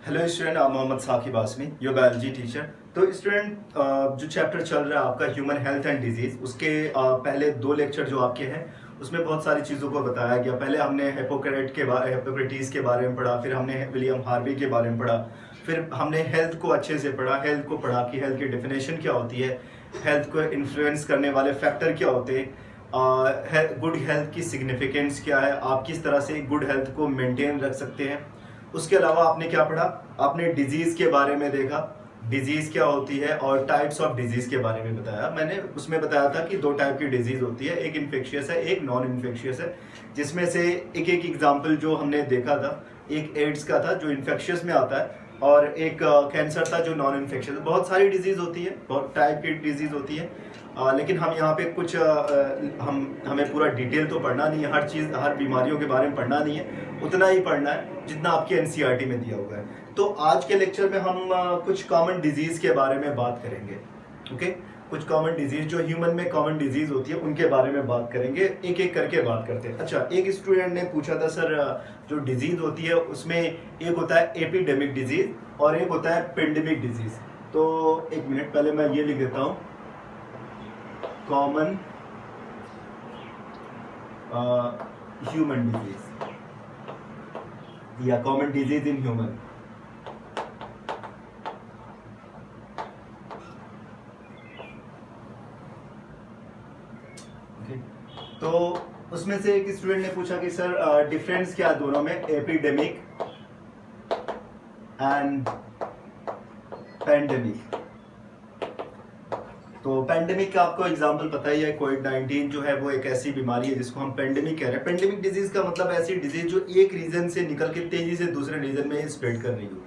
Hello student, आप Mohammad Saqib Asmi, your biology teacher. तो student, जो चैप्टर चल रहा है आपका ह्यूमन हेल्थ एंड डिजीज़, उसके पहले 2 लेक्चर जो आपके हैं उसमें बहुत सारी चीज़ों को बताया गया। पहले हमने हिप्पोक्रेटिस के बारे में पढ़ा, फिर हमने विलियम हार्वी के बारे में पढ़ा, फिर हमने हेल्थ को अच्छे से पढ़ा, हेल्थ को पढ़ा कि हेल्थ की डेफिनेशन क्या होती है, हेल्थ को इन्फ्लुएंस करने वाले फैक्टर क्या होते हैं, गुड हेल्थ की सिग्निफिकेंस क्या है, आप किस तरह से गुड हेल्थ को मेंटेन रख सकते हैं। उसके अलावा आपने क्या पढ़ा, आपने डिजीज़ के बारे में देखा, डिजीज़ क्या होती है और टाइप्स ऑफ डिजीज़ के बारे में बताया। मैंने उसमें बताया था कि 2 टाइप की डिजीज़ होती है, एक इन्फेक्शियस है, एक नॉन इन्फेक्शियस है, जिसमें से एक एक एग्जाम्पल जो हमने देखा था, एक एड्स का था जो इन्फेक्शियस में आता है, और एक कैंसर था जो नॉन इन्फेक्शियस। बहुत सारी डिजीज़ होती है, बहुत टाइप की डिजीज़ होती है, लेकिन हम यहाँ पे कुछ हमें पूरा डिटेल तो पढ़ना नहीं है, हर चीज़ हर बीमारियों के बारे में पढ़ना नहीं है, उतना ही पढ़ना है जितना आपके एनसीईआरटी में दिया हुआ है। तो आज के लेक्चर में हम कुछ कॉमन डिजीज़ के बारे में बात करेंगे। ओके, कुछ कॉमन डिजीज़ जो ह्यूमन में कॉमन डिजीज़ होती है उनके बारे में बात करेंगे, एक एक करके बात करते हैं। अच्छा, एक स्टूडेंट ने पूछा था सर, जो डिजीज़ होती है उसमें एक होता है एपिडेमिक डिजीज़ और एक होता है पेंडेमिक डिजीज़। तो एक मिनट, पहले मैं ये लिख देता हूँ, कॉमन ह्यूमन डिजीज़ या कॉमन डिजीज इन ह्यूमन। तो उसमें से एक स्टूडेंट ने पूछा कि सर डिफरेंस क्या है दोनों में, एपिडेमिक एंड पैंडेमिक। तो पैंडेमिक का आपको एग्जांपल पता ही है, कोविड-19 जो है वो एक ऐसी बीमारी है जिसको हम पैंडेमिक कह रहे हैं। पैंडेमिक डिजीज का मतलब ऐसी डिजीज जो एक रीजन से निकल के तेजी से दूसरे रीजन में स्प्रेड कर रही हो,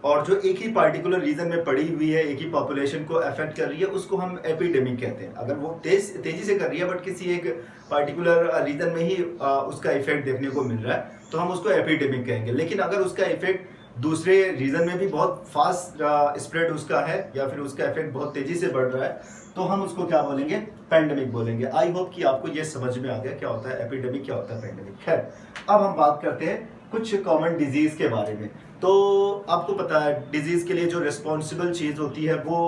और जो एक ही पार्टिकुलर रीजन में पड़ी हुई है, एक ही पॉपुलेशन को अफेक्ट कर रही है, उसको हम एपिडेमिक कहते हैं। अगर वो तेजी से कर रही है बट किसी एक पार्टिकुलर रीजन में ही उसका इफेक्ट देखने को मिल रहा है, तो हम उसको एपिडेमिक कहेंगे। लेकिन अगर उसका इफेक्ट दूसरे रीजन में भी बहुत फास्ट स्प्रेड उसका है, या फिर उसका इफेक्ट बहुत तेजी से बढ़ रहा है, तो हम उसको क्या बोलेंगे, पैंडेमिक बोलेंगे। आई होप कि आपको ये समझ में आ गया क्या होता है एपिडेमिक, क्या होता है पैंडेमिक। खैर, अब हम बात करते हैं कुछ कॉमन डिजीज के बारे में। तो आपको पता है डिजीज के लिए जो रिस्पॉन्सिबल चीज होती है वो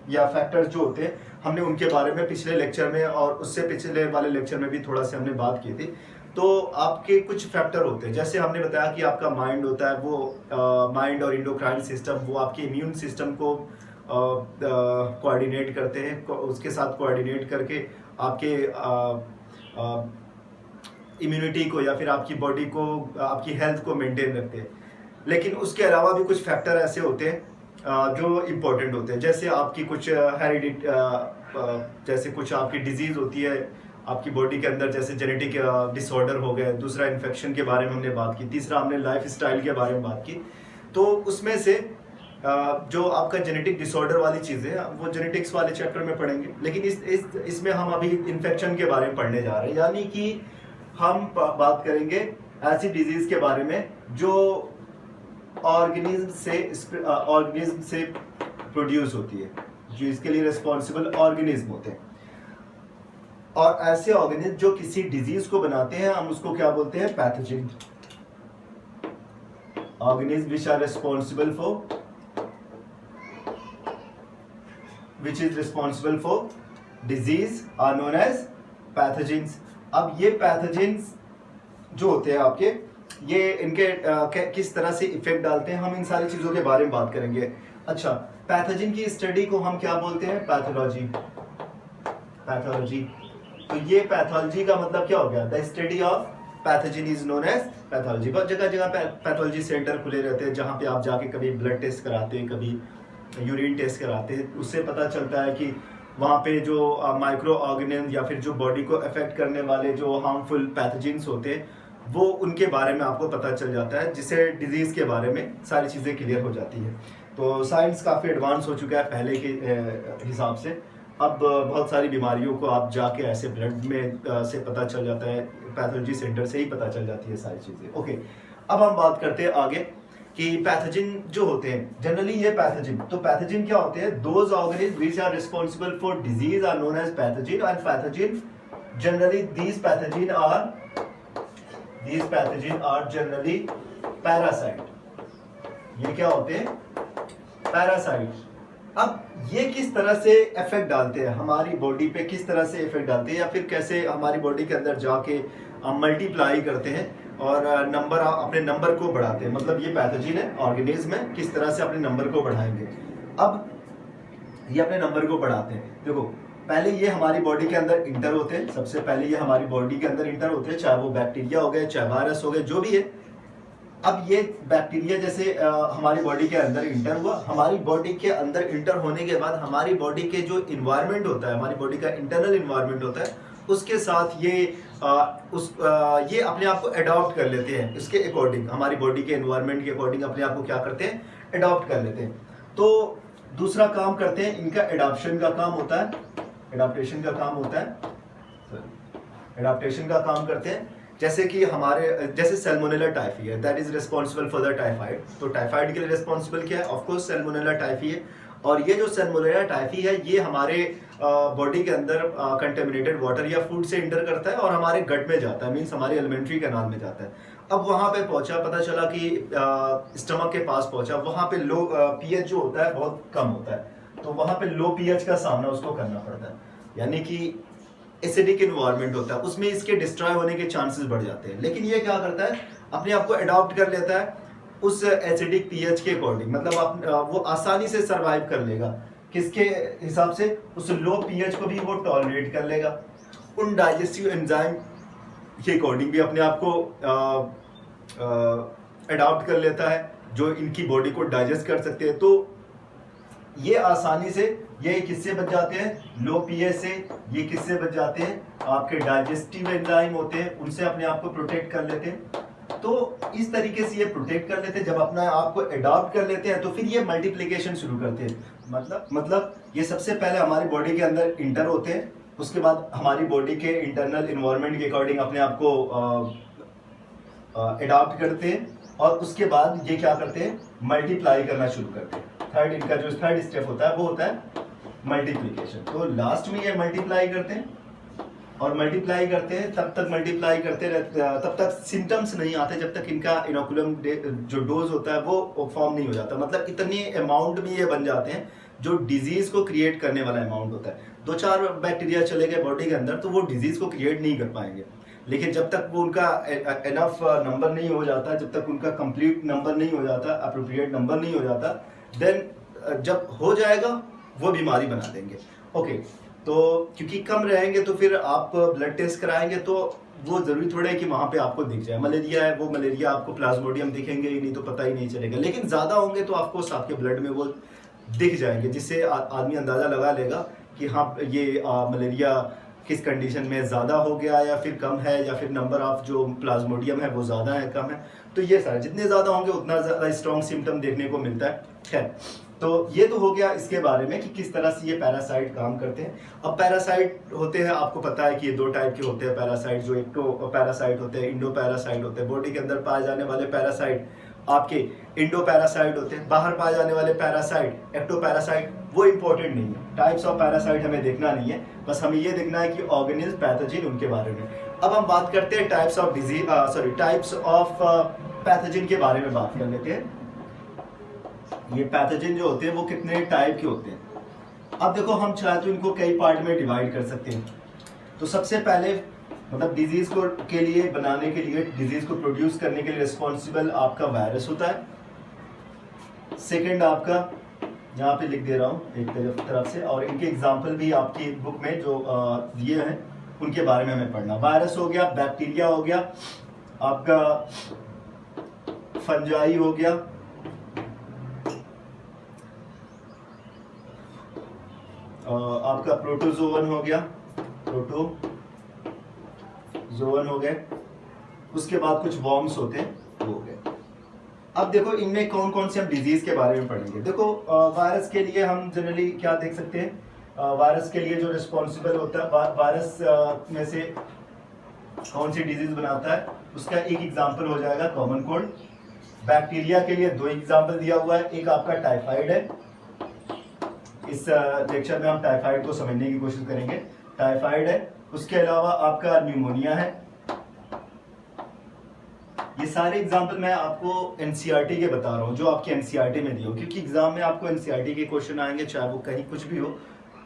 या फैक्टर्स जो होते हैं, हमने उनके बारे में पिछले लेक्चर में और उससे पिछले वाले लेक्चर में भी थोड़ा सा हमने बात की थी। तो आपके कुछ फैक्टर होते हैं, जैसे हमने बताया कि आपका माइंड होता है, वो माइंड और इंडोक्राइन सिस्टम वो आपके इम्यून सिस्टम को कोऑर्डिनेट करते हैं, उसके साथ कोऑर्डिनेट करके आपके इम्यूनिटी को या फिर आपकी बॉडी को, आपकी हेल्थ को मेंटेन रखते हैं। लेकिन उसके अलावा भी कुछ फैक्टर ऐसे होते हैं जो इम्पोर्टेंट होते हैं, जैसे आपकी कुछ जैसे कुछ आपकी डिजीज होती है आपकी बॉडी के अंदर, जैसे जेनेटिक डिसऑर्डर हो गए, दूसरा इन्फेक्शन के बारे में हमने बात की, तीसरा हमने लाइफ स्टाइल के बारे में बात की। तो उसमें से जो आपका जेनेटिक डिसऑर्डर वाली चीज़ें वो जेनेटिक्स वाले चैप्टर में पढ़ेंगे, लेकिन इसमें हम अभी इन्फेक्शन के बारे में पढ़ने जा रहे हैं। यानी कि हम बात करेंगे ऐसी डिजीज के बारे में जो ऑर्गेनिज्म से प्रोड्यूस होती है, जो इसके लिए रिस्पॉन्सिबल ऑर्गेनिज्म होते हैं, और ऐसे ऑर्गेनिज्म जो किसी डिजीज को बनाते हैं हम उसको क्या बोलते हैं, pathogen. Organism which are responsible for which is responsible for disease are known as pathogens। अब ये पैथोजेंस जो होते हैं आपके, ये इनके किस तरह से इफेक्ट डालते हैं, हम इन सारी चीजों के बारे में बात करेंगे। अच्छा, पैथोजन की स्टडी को हम क्या बोलते हैं, पैथोलॉजी। पैथोलॉजी, तो ये पैथोलॉजी का मतलब क्या हो गया, the study of pathogen is known as pathology. बहुत जगह जगह पैथोलॉजी सेंटर खुले रहते हैं जहाँ पे आप जाके कभी ब्लड टेस्ट कराते हैं, कभी यूरिन टेस्ट कराते हैं, उससे पता चलता है कि वहाँ पे जो माइक्रो ऑर्गेनिज्म या फिर जो बॉडी को अफेक्ट करने वाले जो हार्मफुल पैथोजेंस होते हैं वो उनके बारे में आपको पता चल जाता है, जिससे डिजीज़ के बारे में सारी चीज़ें क्लियर हो जाती है। तो साइंस काफ़ी एडवांस हो चुका है पहले के हिसाब से। अब बहुत सारी बीमारियों को आप जाके ऐसे ब्लड में से पता चल जाता है, पैथोलॉजी सेंटर से ही पता चल जाती है सारी चीज़ें। ओके, अब हम बात करते हैं आगे कि पैथोजन जो होते हैं, जनरली ये पैथोजन, तो पैथोजन क्या होते हैं, those organism which are responsible for disease are known as pathogen, and pathogen generally these pathogen are generally parasite। ये क्या होते हैं? पैरासाइट। अब ये किस तरह से इफेक्ट डालते हैं हमारी बॉडी पे, किस तरह से इफेक्ट डालते हैं, या फिर कैसे हमारी बॉडी के अंदर जाके मल्टीप्लाई करते हैं और अपने नंबर को बढ़ाते हैं। मतलब ये पैथोजन है, ऑर्गेनिज्म है, किस तरह से अपने नंबर को बढ़ाएंगे। अब ये अपने नंबर को बढ़ाते हैं। देखो पहले ये हमारी बॉडी के अंदर इंटर होते हैं, सबसे पहले ये हमारी बॉडी के अंदर इंटर होते हैं, चाहे वो बैक्टीरिया हो गए, चाहे वायरस हो गए, जो भी है। अब ये बैक्टीरिया जैसे हमारी बॉडी के अंदर इंटर हुआ, हमारी बॉडी के अंदर इंटर होने के बाद हमारी बॉडी के जो इन्वायरमेंट होता है, हमारी बॉडी का इंटरनल इन्वायरमेंट होता है, उसके साथ ये ये अपने आप को अडॉप्ट कर लेते हैं। इसके अकॉर्डिंग हमारी बॉडी के इन्वायरमेंट के अकॉर्डिंग अपने आप को क्या करते हैं? अडॉप्ट कर लेते हैं। तो दूसरा काम करते हैं, इनका एडाप्शन का काम होता है, एडाप्टेशन का काम होता है, एडाप्टेशन का काम करते हैं। जैसे कि जैसे सैल्मोनेला टाइफी है, that is responsible for the typhoid. तो टाइफाइड के लिए रिस्पॉन्सिबल क्या है? ऑफ कोर्स सैल्मोनेला टाइफी है। और ये जो सैल्मोनेला टाइफी है, ये हमारे बॉडी के अंदर कंटेमिनेटेड वाटर या फूड से इंटर करता है और हमारे गट में जाता है, मीन्स हमारे एलिमेंट्री कैनाल में जाता है। अब वहां पे पहुंचा, पता चला कि स्टमक के पास पहुंचा, वहां पे लो पीएच जो होता है बहुत कम होता है, तो वहां पे लो पीएच का सामना उसको करना पड़ता है, यानी कि एसिडिक इन्वायरमेंट होता है, उसमें इसके डिस्ट्रॉय होने के चांसेस बढ़ जाते हैं। लेकिन ये क्या करता है? अपने आप को अडॉप्ट कर लेता है उस एसिडिक पीएच के अकॉर्डिंग, मतलब वो आसानी से सरवाइव कर लेगा। किसके हिसाब से? उस लो पीएच को भी वो टॉलरेट कर लेगा। उन डाइजेस्टिव एंजाइम के अकॉर्डिंग भी अपने आप को अडॉप्ट कर लेता है, जो इनकी बॉडी को डाइजेस्ट कर सकते हैं। तो ये आसानी से ये किससे बच जाते हैं? लो पीएच से। ये किससे बच जाते हैं? आपके डाइजेस्टिव एंजाइम होते हैं, उनसे अपने आप को प्रोटेक्ट कर लेते हैं। तो इस तरीके से ये प्रोटेक्ट कर लेते हैं। जब अपना आप को अडॉप्ट कर लेते हैं तो फिर ये मल्टीप्लिकेशन शुरू करते हैं। मतलब ये सबसे पहले हमारी बॉडी के अंदर इंटर होते हैं, उसके बाद हमारी बॉडी के इंटरनल इन्वायरमेंट के अकॉर्डिंग अपने आप को अडॉप्ट करते हैं, और उसके बाद ये क्या करते हैं? मल्टीप्लाई करना शुरू करते हैं। इनका जो थर्ड स्टेप होता है वो होता है मल्टीप्लिकेशन। तो लास्ट में ये मल्टीप्लाई करते हैं, और मल्टीप्लाई करते हैं, तब तक मल्टीप्लाई करते रहते, तब तक सिम्टम्स नहीं आते जब तक इनका इनोकुलम जो डोज होता है वो फॉर्म नहीं हो जाता। मतलब इतनी अमाउंट में ये बन जाते हैं जो डिजीज को क्रिएट करने वाला अमाउंट होता है। 2-4 बैक्टीरिया चले गए बॉडी के अंदर तो वो डिजीज को क्रिएट नहीं कर पाएंगे। लेकिन जब तक वो उनका एनफ नंबर नहीं हो जाता, जब तक उनका कंप्लीट नंबर नहीं हो जाता, अप्रोप्रिएट नंबर नहीं हो जाता, देन जब हो जाएगा वो बीमारी बना देंगे। ओके, तो क्योंकि कम रहेंगे तो फिर आप ब्लड टेस्ट कराएंगे तो वो जरूरी थोड़ा है कि वहां पे आपको दिख जाए। मलेरिया है, वो मलेरिया आपको प्लाज्मोडियम दिखेंगे ही नहीं तो पता ही नहीं चलेगा। लेकिन ज्यादा होंगे तो आपको आपके ब्लड में वो दिख जाएंगे, जिससे आदमी अंदाजा लगा लेगा कि हाँ ये मलेरिया किस कंडीशन में ज़्यादा हो गया या फिर कम है, या फिर नंबर ऑफ जो प्लाज्मोडियम है वो ज़्यादा है कम है। तो ये सारे जितने ज़्यादा होंगे उतना ज़्यादा स्ट्रॉन्ग सिम्टम देखने को मिलता है। खैर, तो ये तो हो गया इसके बारे में कि किस तरह से ये पैरासाइट काम करते हैं। अब पैरासाइट होते हैं, आपको पता है कि ये 2 टाइप के होते हैं पैरासाइट। जो एक तो पैरासाइट होते हैं, इंडो पैरासाइट होते हैं। बॉडी के अंदर पाए जाने वाले पैरासाइट आपके इंडो पैरासाइट होते हैं। बाहर पाए जाने वाले पैरासाइट एक्टो पैरासाइट, वो इंपॉर्टेंट नहीं है। टाइप्स ऑफ पैरासाइट हमें देखना नहीं है, बस हमें ये देखना है कि ऑर्गेनिज्म, पैथोजन, उनके बारे में। अब हम बात करते हैं टाइप्स ऑफ पैथोजन के बारे में बात कर लेते हैं। ये पैथोजन जो होते हैं वो कितने टाइप के होते हैं। अब देखो, हम चाहे तो इनको कई पार्ट में डिवाइड कर सकते हैं। तो सबसे पहले मतलब डिजीज को के लिए बनाने के लिए, डिजीज को प्रोड्यूस करने के लिए रिस्पॉन्सिबल आपका वायरस होता है। सेकंड आपका, यहाँ पे लिख दे रहा हूँ एक तरफ से, और इनके एग्जाम्पल भी आपकी बुक में जो दिए हैं उनके बारे में हमें पढ़ना। वायरस हो गया, बैक्टीरिया हो गया, आपका फंजाई हो गया, आपका प्रोटोजोवन हो गया, प्रोटोजोवन हो गए। उसके बाद कुछ वॉर्म्स होते हैं, वो हो गए। अब देखो इनमें कौन कौन से हम डिजीज के बारे में पढ़ेंगे। देखो वायरस के लिए हम जनरली क्या देख सकते हैं, वायरस के लिए जो रिस्पॉन्सिबल होता है, वायरस में से कौन सी डिजीज बनाता है, उसका एक एग्जाम्पल हो जाएगा कॉमन कोल्ड। बैक्टीरिया के लिए 2 एग्जाम्पल दिया हुआ है, एक आपका टाइफाइड है। इस लेक्चर में हम टाइफाइड को समझने की कोशिश करेंगे। टाइफाइड है, उसके अलावा आपका न्यूमोनिया है, ये सारे एग्जाम्पल मैं आपको एनसीईआरटी के बता रहा हूँ, जो आपके एनसीईआरटी में दिए हो, क्योंकि एग्जाम में आपको एनसीईआरटी के क्वेश्चन आएंगे, चाहे वो कहीं कुछ भी हो,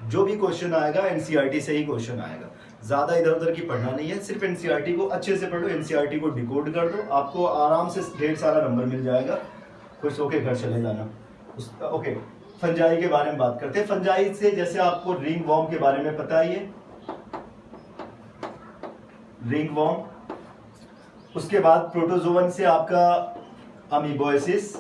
जो भी क्वेश्चन आएगा एनसीईआरटी से ही क्वेश्चन आएगा। ज़्यादा इधर उधर की पढ़ना नहीं है, सिर्फ एनसीईआरटी को अच्छे से पढ़ो, एनसीईआरटी को डिकोड कर दो, आपको आराम से ढेर सारा नंबर मिल जाएगा, खुश होके घर चले जाना। ओके, फंजाई के बारे में बात करते हैं। फंजाई से जैसे आपको रिंग वॉर्म के बारे में पता ही है, रिंग वॉर्म। उसके बाद प्रोटोजोवन से आपका अमीबोसिस,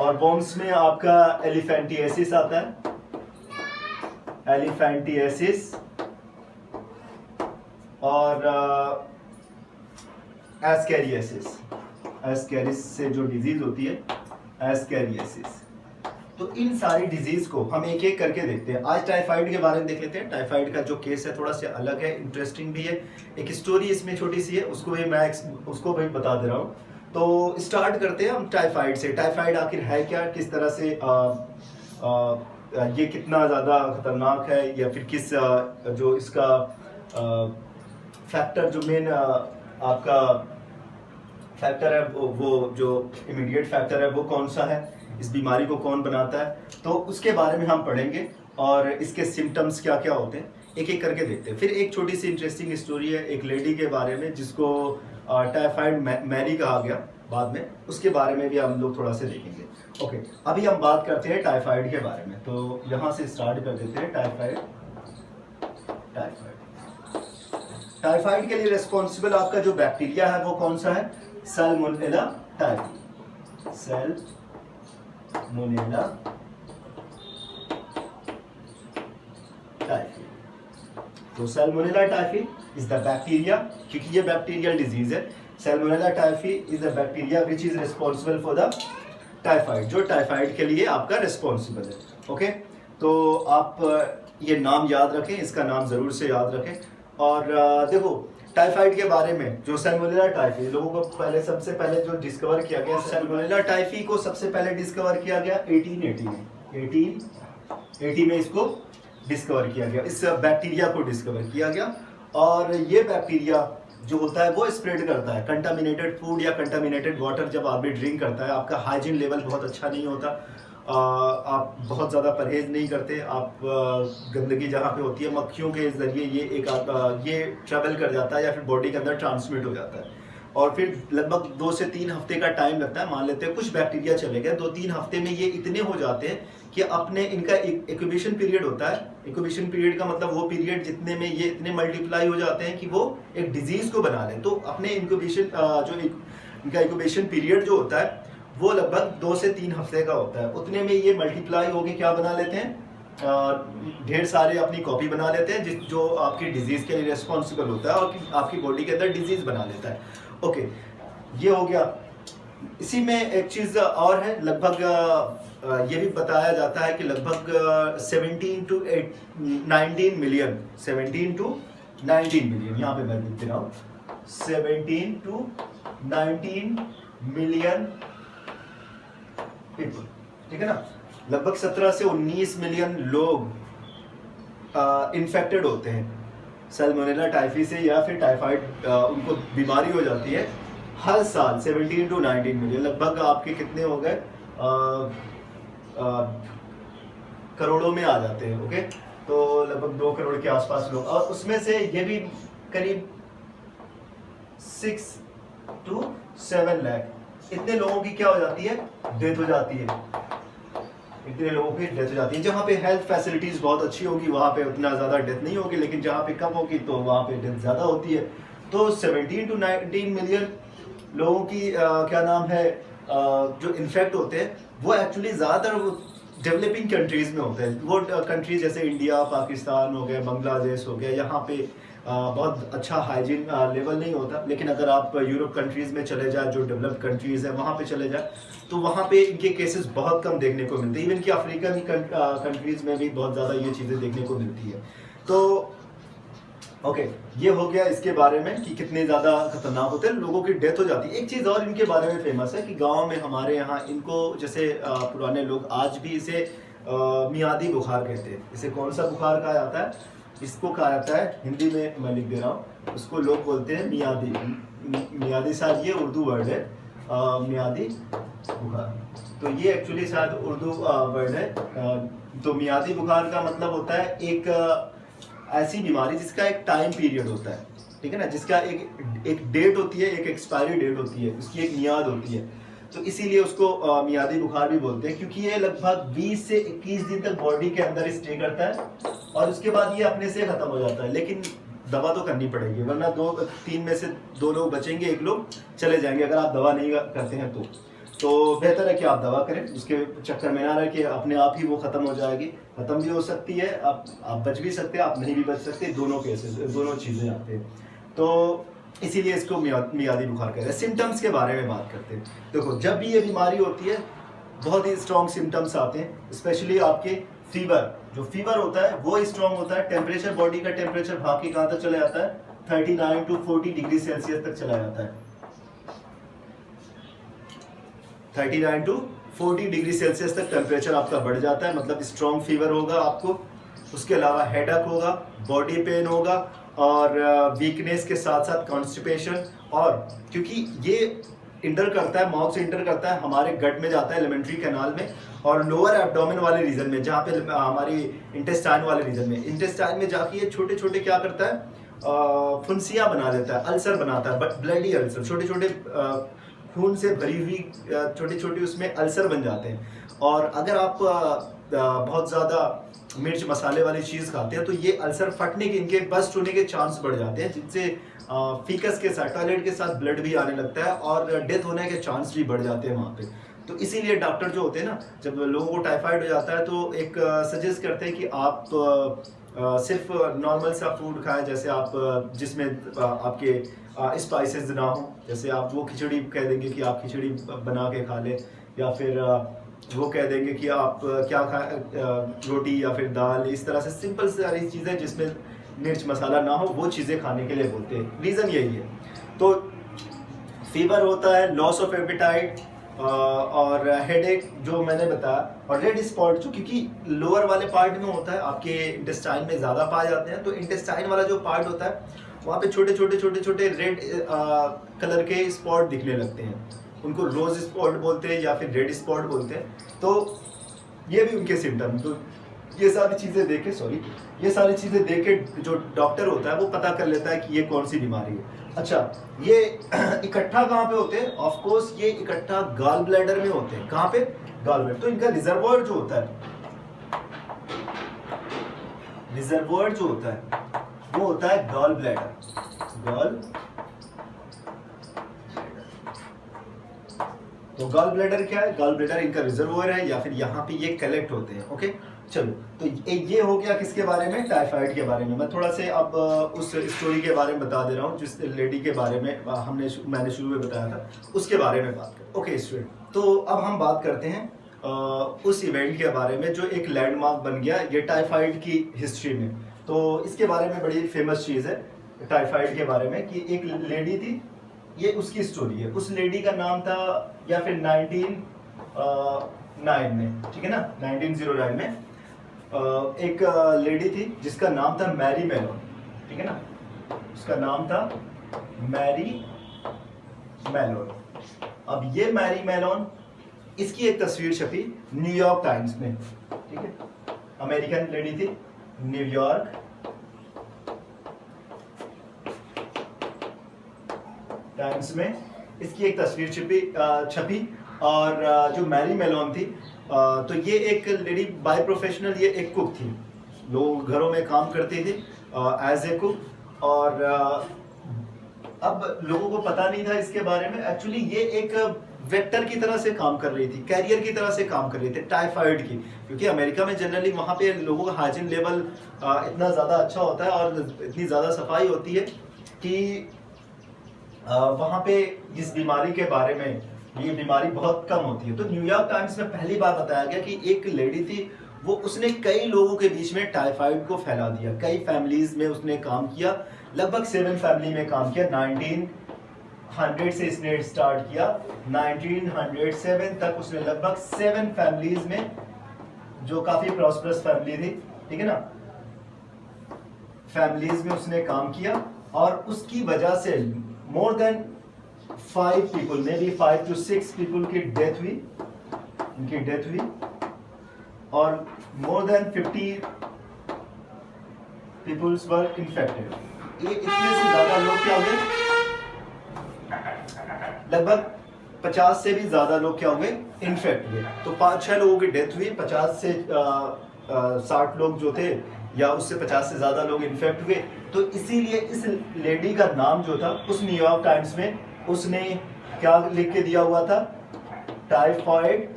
और वॉर्म्स में आपका एलिफेंटिएसिस आता है, एलिफेंटिएसिस, और एस्कैरियासिस, एस्कैरिस से जो डिजीज होती है एस्कैरियासिस। तो इन सारी डिजीज को हम एक एक करके देखते हैं। आज टाइफाइड के बारे में देख लेते हैं। टाइफाइड का जो केस है थोड़ा सा अलग है, इंटरेस्टिंग भी है, एक स्टोरी इसमें छोटी सी है, उसको भी बता दे रहा हूँ। तो स्टार्ट करते हैं हम टाइफाइड से। टाइफाइड आखिर है क्या, किस तरह से ये कितना ज़्यादा खतरनाक है, या फिर किस जो इसका फैक्टर, जो मेन आपका फैक्टर है, वो जो इमीडिएट फैक्टर है वो कौन सा है, इस बीमारी को कौन बनाता है, तो उसके बारे में हम पढ़ेंगे, और इसके सिम्टम्स क्या क्या होते हैं एक एक करके देखते हैं। फिर एक छोटी सी इंटरेस्टिंग स्टोरी है एक लेडी के बारे में जिसको टाइफाइड मैरी कहा गया बाद में, उसके बारे में भी हम लोग थोड़ा सा देखेंगे। ओके, अभी हम बात करते हैं टाइफाइड के बारे में, तो यहाँ से स्टार्ट कर देते हैं। टाइफाइड के लिए रिस्पॉन्सिबल आपका जो बैक्टीरिया है वो कौन सा है, सैल्मोनेला टाइफी, सैल्मोनेला टाइफी। तो Salmonella typhi is the bacteria, क्योंकि ये बैक्टीरियल डिजीज है। Salmonella typhi is the bacteria which is responsible for the typhoid, जो टाइफाइड के लिए आपका रिस्पॉन्सिबल है। ओके, तो आप ये नाम याद रखें, इसका नाम जरूर से याद रखें। और देखो टाइफाइड के बारे में, जो सैल्मोनेला टाइफी लोगों को पहले सबसे पहले जो डिस्कवर किया गया, सैल्मोनेला टाइफी को सबसे पहले डिस्कवर किया गया 1880 में, 1880 में इसको डिस्कवर किया गया, इस बैक्टीरिया को डिस्कवर किया गया। और ये बैक्टीरिया जो होता है वो स्प्रेड करता है कंटामिनेटेड फूड या कंटामिनेटेड वाटर। जब आदमी ड्रिंक करता है, आपका हाइजीन लेवल बहुत अच्छा नहीं होता, आप बहुत ज़्यादा परहेज नहीं करते, आप गंदगी जहाँ पे होती है मक्खियों के ज़रिए ये ट्रेवल कर जाता है या फिर बॉडी के अंदर ट्रांसमिट हो जाता है, और फिर लगभग 2 से 3 हफ्ते का टाइम लगता है। मान लेते हैं कुछ बैक्टीरिया चले गए, 2-3 हफ्ते में ये इतने हो जाते हैं कि अपने इनका इंक्यूबेशन पीरियड होता है। इंक्यूबेशन पीरियड का मतलब वो पीरियड जितने में ये इतने मल्टीप्लाई हो जाते हैं कि वो एक डिजीज को बना लें। तो अपने इंक्यूबेशन इनका इंक्यूबेशन पीरियड जो होता है वो लगभग 2 से 3 हफ्ते का होता है। उतने में ये मल्टीप्लाई होके क्या बना लेते हैं, ढेर सारे अपनी कॉपी बना लेते हैं जो आपकी डिजीज के लिए रिस्पॉन्सिबल होता है और आपकी बॉडी के अंदर डिजीज बना लेता है। ओके, ये हो गया। इसी में एक चीज और है, लगभग ये भी बताया जाता है कि लगभग 17 to 19 मिलियन, 17 to 19 मिलियन, यहाँ पे मैं लिख दे रहा हूँ 17 to 19 मिलियन पीपल, ठीक है ना। लगभग 17 से 19 मिलियन लोग इन्फेक्टेड होते हैं सैल्मोनेला टाइफी से, या फिर टाइफाइड उनको बीमारी हो जाती है हर साल। 17 to 19 मिलियन, लगभग आपके कितने हो गए, करोड़ों में आ जाते हैं। ओके, तो लगभग 2 करोड़ के आसपास लोग, और उसमें से ये भी करीब 6 to 7 लाख इतने लोगों की क्या हो जाती है, डेथ हो जाती है। इतने लोगों की डेथ हो जाती है। जहाँ पे हेल्थ फैसिलिटीज बहुत अच्छी होगी वहाँ पे उतना ज़्यादा डेथ नहीं होगी, लेकिन जहाँ पे कम होगी तो वहाँ पे डेथ ज़्यादा होती है। तो 17 to 19 मिलियन लोगों की क्या नाम है, जो इन्फेक्ट होते हैं वो एक्चुअली ज़्यादातर डेवलपिंग कंट्रीज़ में होते हैं। वो कंट्रीज जैसे इंडिया, पाकिस्तान हो गए, बांग्लादेश हो गया, यहाँ पे बहुत अच्छा हाइजीन लेवल नहीं होता। लेकिन अगर आप यूरोप कंट्रीज़ में चले जाए, जो डेवलप्ड कंट्रीज़ हैं वहाँ पे चले जाए, तो वहाँ पे इनके केसेस बहुत कम देखने को मिलते हैं। इवन कि अफ्रीकन कंट्रीज़ में भी बहुत ज़्यादा ये चीज़ें देखने को मिलती है। तो ओके, ये हो गया इसके बारे में कि कितने ज़्यादा खतरनाक होते हैं, लोगों की डेथ हो जाती है। एक चीज़ और इनके बारे में फेमस है कि गाँव में हमारे यहाँ इनको, जैसे पुराने लोग आज भी इसे मियादी बुखार कहते हैं। इसे कौन सा बुखार कहा जाता है, इसको कहा जाता है, हिंदी में मैं लिख दे रहा हूँ, उसको लोग बोलते हैं मियादी। मियादी शायद ये उर्दू वर्ड है, मियादी बुखार। तो ये एक्चुअली शायद उर्दू वर्ड है। तो मियादी बुखार का मतलब होता है एक ऐसी बीमारी जिसका एक टाइम पीरियड होता है, ठीक है ना, जिसका एक डेट होती है, एक एक्सपायरी डेट होती है, उसकी एक मियाद होती है। तो इसीलिए उसको मियादी बुखार भी बोलते हैं, क्योंकि ये लगभग 20 से 21 दिन तक बॉडी के अंदर स्टे करता है और उसके बाद ये अपने से खत्म हो जाता है। लेकिन दवा तो करनी पड़ेगी, वरना 2-3 में से 2 लोग बचेंगे, 1 लोग चले जाएंगे अगर आप दवा नहीं करते हैं तो बेहतर है कि आप दवा करें, उसके चक्कर में ना रहे कि अपने आप ही वो ख़त्म हो जाएगी। ख़त्म भी हो सकती है, आप बच भी सकते हैं, आप नहीं भी बच सकते, दोनों केसेस, दोनों चीज़ें आते हैं। तो इसीलिए इसको मियादी बुखार कहते हैं। सिम्टम्स के बारे में बात करते हैं। देखो, जब भी ये बीमारी होती है बहुत ही स्ट्रॉन्ग सिम्टम्स आते हैं, स्पेशली आपके फीवर, जो फीवर होता है वो स्ट्रॉन्ग होता है। टेम्परेचर, बॉडी का टेम्परेचर भाप के कहाँ तक चला जाता है, 39 to 40 डिग्री सेल्सियस तक चला जाता है। 39 to 40 डिग्री सेल्सियस तक टेम्परेचर आपका बढ़ जाता है, मतलब स्ट्रॉन्ग फीवर होगा आपको। उसके अलावा हेडेक होगा, बॉडी पेन होगा और वीकनेस के साथ साथ कॉन्स्टिपेशन। और क्योंकि ये इंटर करता है, माउथ से इंटर करता है, हमारे गट में जाता है, एलिमेंट्री कैनाल में और लोअर एब्डोमेन वाले रीजन में, जहाँ पे हमारी इंटेस्टाइन वाले रीजन में, इंटेस्टाइन में जाके ये छोटे छोटे क्या करता है, फुंसियाँ बना देता है, अल्सर बनाता है, बट ब्लडी अल्सर, छोटे छोटे खून से भरी हुई छोटी छोटी उसमें अल्सर बन जाते हैं। और अगर आप बहुत ज़्यादा मिर्च मसाले वाली चीज़ खाते हैं तो ये अल्सर फटने के, इनके बस्ट होने के चांस बढ़ जाते हैं, जिनसे फीकस के साथ, टॉयलेट के साथ ब्लड भी आने लगता है और डेथ होने के चांस भी बढ़ जाते हैं वहाँ पे। तो इसीलिए डॉक्टर जो होते हैं ना, जब लोगों को टाइफाइड हो जाता है तो एक सजेस्ट करते हैं कि आप सिर्फ नॉर्मल सा फूड खाएं, जैसे आप जिसमें आपके स्पाइसेस ना हो। जैसे आप वो खिचड़ी कह देंगे कि आप खिचड़ी बना के खा लें, या फिर वो कह देंगे कि आप क्या खाएं, रोटी या फिर दाल, इस तरह से सिंपल सारी चीज़ें जिसमें मिर्च मसाला ना हो वो चीज़ें खाने के लिए बोलते हैं। रीज़न यही है। तो फीवर होता है, लॉस ऑफ एपेटाइट और हेडेक जो मैंने बताया, और रेड स्पॉट जो क्योंकि लोअर वाले पार्ट में होता है, आपके इंटेस्टाइन में ज़्यादा पाए जाते हैं। तो इंटेस्टाइन वाला जो पार्ट होता है वहाँ पे छोटे छोटे रेड कलर के स्पॉट दिखने लगते हैं, उनको रोज स्पॉट बोलते हैं या फिर रेड स्पॉट बोलते हैं। तो ये भी उनके सिम्टम। तो ये सारी चीज़ें देख के जो डॉक्टर होता है वो पता कर लेता है कि ये कौन सी बीमारी है। अच्छा, ये इकट्ठा कहाँ पे होते हैं? ऑफ कोर्स ये इकट्ठा गॉल ब्लैडर में होते हैं। कहाँ पे? Gall bladder. तो इनका रिजर्वॉयर जो होता है वो होता है गॉल ब्लैडर। तो गॉल ब्लैडर क्या है? गॉल ब्लैडर इनका रिजर्वोयर है, या फिर यहाँ पे ये कलेक्ट होते हैं। ओके, चलो, तो ये हो गया किसके बारे में? टाइफाइड के बारे में। मैं थोड़ा से अब उस स्टोरी के बारे में बता दे रहा हूँ जिस लेडी के बारे में मैंने शुरू में बताया था, उसके बारे में बात करें। ओके स्टूडेंट, तो अब हम बात करते हैं उस इवेंट के बारे में जो एक लैंडमार्क बन गया ये टाइफाइड की हिस्ट्री में। तो इसके बारे में बड़ी फेमस चीज़ है टाइफाइड के बारे में कि एक लेडी थी, ये उसकी स्टोरी है। उस लेडी का नाम था, या फिर 1909 में, ठीक है ना, 1909 में एक लेडी थी जिसका नाम था मैरी मेलोन, ठीक है ना, उसका नाम था मैरी मेलोन। अब ये मैरी मेलोन, इसकी एक तस्वीर छपी न्यूयॉर्क टाइम्स में, ठीक है, अमेरिकन लेडी थी, न्यूयॉर्क टाइम्स में इसकी एक तस्वीर छपी। और जो मैरी मेलोन थी, तो ये एक लेडी बाय प्रोफेशनल, ये एक कुक थी, लोग घरों में काम करती थी एज ए कुक। और अब लोगों को पता नहीं था इसके बारे में, एक्चुअली ये एक वेक्टर की तरह से काम कर रही थी, कैरियर की तरह से काम कर रही थी टाइफाइड की, क्योंकि अमेरिका में जनरली वहाँ पे लोगों का हाइजीन लेवल इतना ज़्यादा अच्छा होता है और इतनी ज़्यादा सफाई होती है कि वहाँ पे इस बीमारी के बारे में, ये बीमारी बहुत कम होती है। तो न्यूयॉर्क टाइम्स में पहली बार बताया गया कि एक लेडी थी, वो उसने कई लोगों के बीच में टाइफाइड को फैला दिया, कई फैमिलीज में उसने काम किया, लगभग 7 फैमिली में काम किया। 1900 से इसने स्टार्ट किया, 1907 तक उसने लगभग 7 फैमिलीज में, जो काफी प्रॉस्परस फैमिली थी, ठीक है ना, फैमिलीज में उसने काम किया और उसकी वजह से more than 5 people, may be 5 to 6 people की डेथ हुई, उनकी डेथ हुई, और मोर देन 50 पीपल्स वर इन्फेक्टेड। ये इतने से ज्यादा लोग क्या हो गए, लगभग 50 से भी ज्यादा लोग क्या हो गए, इन्फेक्ट हुए। तो 5-6 लोगों की डेथ हुई, 50 से 60 लोग जो थे या उससे 50 से ज्यादा लोग इन्फेक्ट हुए। तो इसीलिए इस लेडी का नाम जो था उस न्यूयॉर्क टाइम्स में उसने क्या लिख के दिया हुआ था, टाइफाइड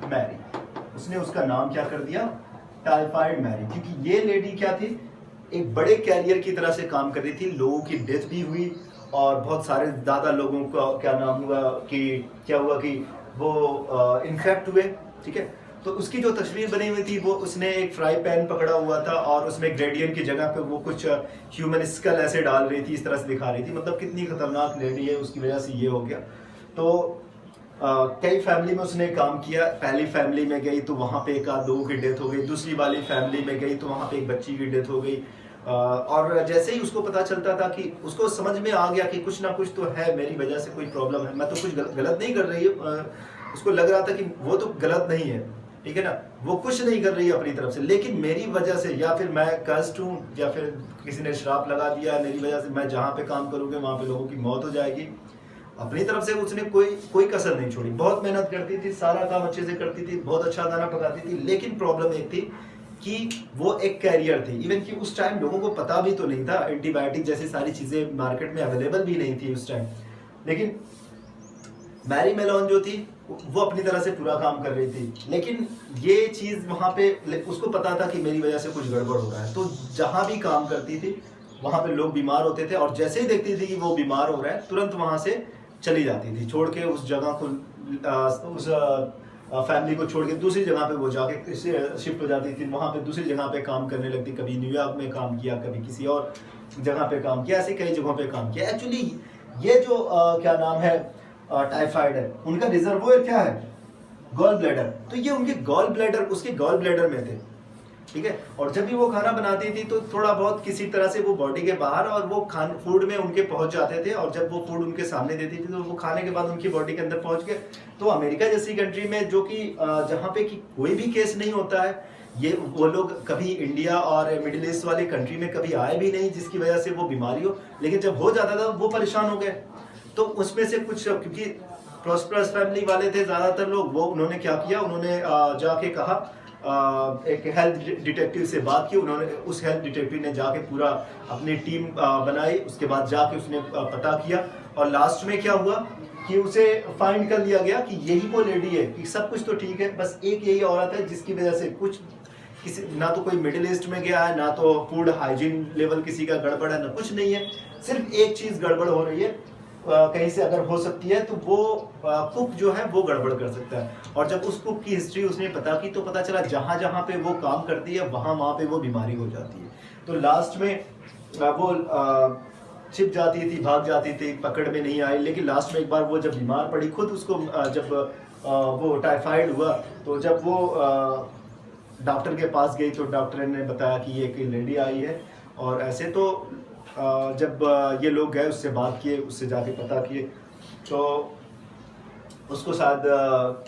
मैरी। उसने उसका नाम क्या कर दिया, टाइफाइड मैरी, क्योंकि ये लेडी क्या थी, एक बड़े कैरियर की तरह से काम कर रही थी। लोगों की डेथ भी हुई और बहुत सारे ज़्यादा लोगों का क्या नाम हुआ कि क्या हुआ कि वो इन्फेक्ट हुए, ठीक है। तो उसकी जो तस्वीर बनी हुई थी वो उसने एक फ्राई पैन पकड़ा हुआ था और उसमें ग्रेडियंट की जगह पे वो कुछ ह्यूमन स्कल ऐसे डाल रही थी, इस तरह से दिखा रही थी। मतलब कितनी खतरनाक लेडी है, उसकी वजह से ये हो गया। तो कई फैमिली में उसने काम किया। पहली फैमिली में गई तो वहाँ पे एक आध लोगों की डेथ हो गई, दूसरी वाली फैमिली में गई तो वहाँ पे एक बच्ची की डेथ हो गई। और जैसे ही उसको पता चलता था कि उसको समझ में आ गया कि कुछ ना कुछ तो है, मेरी वजह से कोई प्रॉब्लम है, मैं तो कुछ गलत नहीं कर रही हूँ। उसको लग रहा था कि वो तो गलत नहीं है, ठीक है ना, वो कुछ नहीं कर रही है अपनी तरफ से, लेकिन मेरी वजह से या फिर मैं कष्ट हूँ या फिर किसी ने श्राप लगा दिया, मेरी वजह से मैं जहाँ पे काम करूँगी वहाँ पे लोगों की मौत हो जाएगी। अपनी तरफ से उसने कोई कसर नहीं छोड़ी, बहुत मेहनत करती थी, सारा काम अच्छे से करती थी, बहुत अच्छा खाना पकाती थी। लेकिन प्रॉब्लम एक थी कि वो एक कैरियर थी। इवन कि उस टाइम लोगों को पता भी तो नहीं था, एंटीबायोटिक जैसी सारी चीज़ें मार्केट में अवेलेबल भी नहीं थी उस टाइम। लेकिन मैरी मेलोन जो थी वो अपनी तरह से पूरा काम कर रही थी, लेकिन ये चीज़ वहाँ पे उसको पता था कि मेरी वजह से कुछ गड़बड़ हो रहा है। तो जहाँ भी काम करती थी वहाँ पे लोग बीमार होते थे और जैसे ही देखती थी कि वो बीमार हो रहा है तुरंत वहाँ से चली जाती थी, छोड़ के उस जगह को, उस फैमिली को छोड़ के दूसरी जगह पे वो जाके शिफ्ट हो जाती थी। वहाँ पे दूसरी जगह पे काम करने लगती, कभी न्यूयॉर्क में काम किया, कभी किसी और जगह पे काम किया, ऐसे कई जगहों पे काम किया। एक्चुअली ये जो क्या नाम है टाइफाइड है, उनका रिजर्वोयर क्या है, गॉल ब्लैडर। तो ये उनके गॉल ब्लैडर, उसके गॉल ब्लैडर में थे, ठीक है। और जब भी वो खाना बनाती थी तो थोड़ा बहुत किसी तरह से वो बॉडी के बाहर और वो फूड में उनके पहुंच जाते थे, और जब वो फूड उनके सामने देती थी तो वो खाने के बाद उनकी बॉडी के अंदर पहुंच गए। तो अमेरिका जैसी कंट्री में जो कि जहाँ पे कि कोई भी केस नहीं होता है, ये वो लोग कभी इंडिया और मिडिल ईस्ट वाली कंट्री में कभी आए भी नहीं जिसकी वजह से वो बीमारी हो, लेकिन जब हो जाता था वो परेशान हो गए। तो उसमें से कुछ, क्योंकि प्रॉस्परस फैमिली वाले थे ज़्यादातर लोग, वो उन्होंने क्या किया, उन्होंने जाके कहा, एक हेल्थ डिटेक्टिव से बात की। उन्होंने, उस हेल्थ डिटेक्टिव ने जाके पूरा अपनी टीम बनाई, उसके बाद जाके उसने पता किया और लास्ट में क्या हुआ कि उसे फाइंड कर लिया गया कि यही वो लेडी है, कि सब कुछ तो ठीक है, बस एक यही औरत है जिसकी वजह से कुछ किसी, ना तो कोई मिडिल ईस्ट में गया है, ना तो फूड हाइजीन लेवल किसी का गड़बड़ है, ना कुछ नहीं है, सिर्फ एक चीज़ गड़बड़ हो रही है, कहीं से अगर हो सकती है तो वो कुक जो है वो गड़बड़ कर सकता है। और जब उस कुक की हिस्ट्री उसने पता की तो पता चला जहाँ जहाँ पे वो काम करती है वहाँ पे वो बीमारी हो जाती है। तो लास्ट में वो छिप जाती थी, भाग जाती थी, पकड़ में नहीं आई। लेकिन लास्ट में एक बार वो जब बीमार पड़ी खुद, उसको जब वो टाइफाइड हुआ, तो जब वो डॉक्टर के पास गई तो डॉक्टर ने बताया कि ये एक लेडी आई है। और ऐसे तो जब ये लोग गए, उससे बात किए, उससे जाके पता किए, तो उसको शायद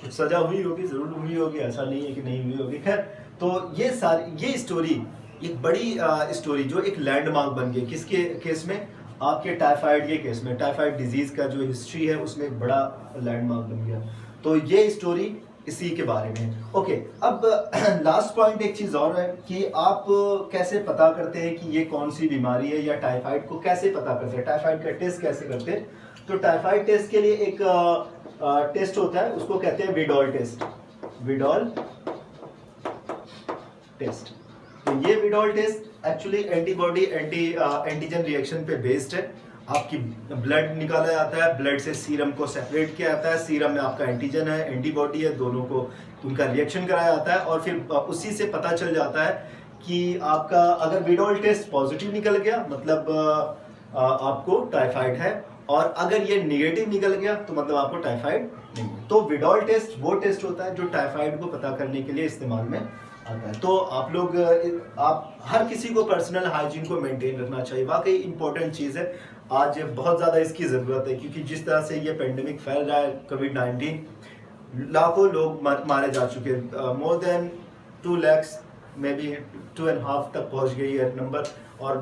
कुछ सजा हुई होगी, ज़रूर हुई होगी, ऐसा नहीं है कि नहीं हुई होगी। खैर, तो ये स्टोरी एक बड़ी स्टोरी जो एक लैंडमार्क बन गई, किसके केस में, आपके टाइफाइड के केस में। टाइफाइड डिजीज़ का जो हिस्ट्री है उसमें एक बड़ा लैंडमार्क बन गया। तो ये स्टोरी इसी के बारे में। ओके, अब लास्ट पॉइंट एक चीज़ और है कि आप कैसे पता करते हैं कि ये कौन सी बीमारी है, या टाइफाइड को कैसे पता करते हैं, टाइफाइड का टेस्ट कैसे करते हैं। तो टाइफाइड टेस्ट के लिए एक टेस्ट होता है, उसको कहते हैं विडॉल टेस्ट। विडॉल टेस्ट, तो ये Widal test actually antibody antigen reaction पे बेस्ड है। आपकी ब्लड निकाला जाता है, ब्लड से सीरम को सेपरेट किया जाता है, सीरम में आपका एंटीजन है, एंटीबॉडी है, दोनों को उनका रिएक्शन कराया जाता है, और फिर उसी से पता चल जाता है कि आपका अगर विडॉल टेस्ट पॉजिटिव निकल गया मतलब आपको टाइफाइड है, और अगर ये नेगेटिव निकल गया तो मतलब आपको टाइफाइड नहीं है। तो विडॉल टेस्ट वो टेस्ट होता है जो टाइफाइड को पता करने के लिए इस्तेमाल में आता है। तो आप लोग आप हर किसी को पर्सनल हाइजीन को मेंटेन रखना चाहिए, वाकई इंपॉर्टेंट चीज़ है। आज बहुत ज़्यादा इसकी ज़रूरत है, क्योंकि जिस तरह से ये पेंडेमिक फैल रहा है, कोविड-19, लाखों लोग मारे जा चुके हैं। More than 2 lakhs, may be 2.5 तक पहुंच गई है नंबर, और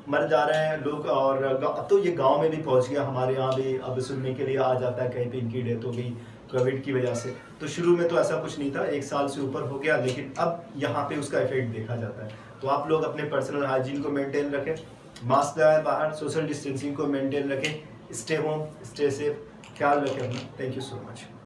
मर जा रहे हैं लोग। और अब तो ये गांव में भी पहुंच गया, हमारे यहाँ भी अब सुनने के लिए आ जाता है कहीं पे इनकी डेथ हो गई कोविड की वजह से। तो शुरू में तो ऐसा कुछ नहीं था, 1 साल से ऊपर हो गया, लेकिन अब यहाँ पे उसका इफेक्ट देखा जाता है। तो आप लोग अपने पर्सनल हाइजीन को मेंटेन रखें, मास्क लगाएं बाहर, सोशल डिस्टेंसिंग को मेंटेन रखें, स्टे होम, स्टे सेफ, ख्याल रखें अपना। Thank you so much.